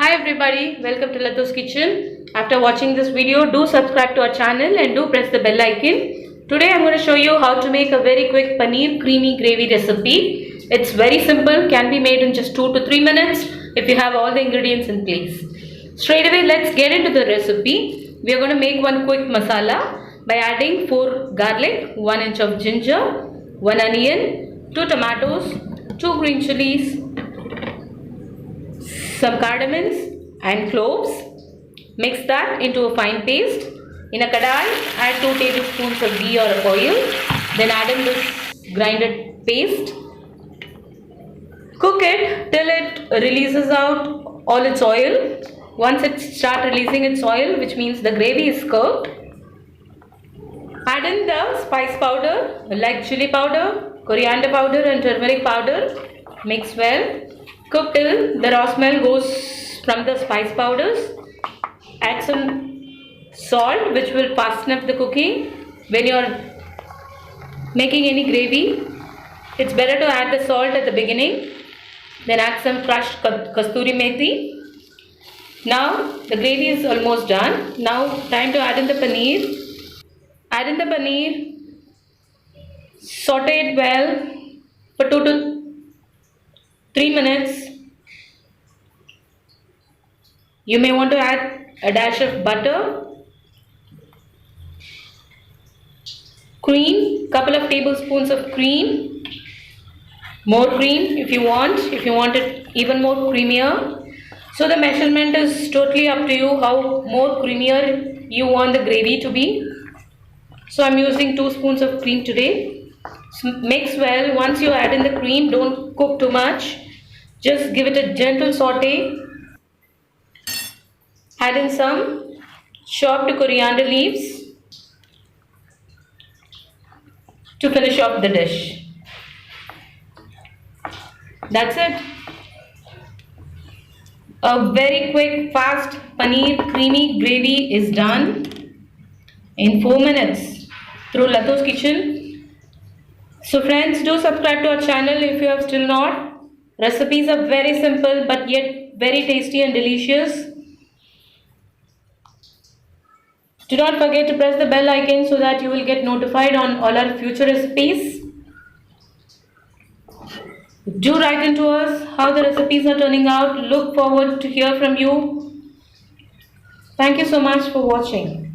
Hi everybody, welcome to Lathus Kitchen. After watching this video, do subscribe to our channel and do press the bell icon. Today I'm going to show you how to make a very quick paneer creamy gravy recipe. It's very simple, can be made in just 2 to 3 minutes if you have all the ingredients in place. Straight away, let's get into the recipe. We are going to make one quick masala by adding 4 garlic, 1 inch of ginger, 1 onion, 2 tomatoes, 2 green chilies, some cardamoms and cloves. Mix that into a fine paste. In a kadai, add 2 tablespoons of ghee or oil. Then add in this grinded paste. Cook it till it releases out all its oil. Once it starts releasing its oil, which means the gravy is cooked, add in the spice powder like chili powder, coriander powder and turmeric powder. Mix well. Cook till the raw smell goes from the spice powders. Add some salt which will fasten up the cooking. When you are making any gravy, it's better to add the salt at the beginning. Then add some crushed kasturi methi. Now the gravy is almost done. Now time to add in the paneer. Add in the paneer. Saute it well for 2 to 3 minutes. You may want to add a dash of butter, cream, couple of tablespoons of cream, more cream if you want it even more creamier. So the measurement is totally up to you how more creamier you want the gravy to be. So I'm using 2 spoons of cream today. So mix well. Once you add in the cream, don't cook too much. Just give it a gentle saute. Add in some chopped coriander leaves to finish off the dish. That's it. A very quick, fast paneer creamy gravy is done in 4 minutes through Lathus Kitchen. So friends, do subscribe to our channel if you have still not. Recipes are very simple but yet very tasty and delicious. Do not forget to press the bell icon so that you will get notified on all our future recipes. Do write into us how the recipes are turning out. Look forward to hear from you. Thank you so much for watching.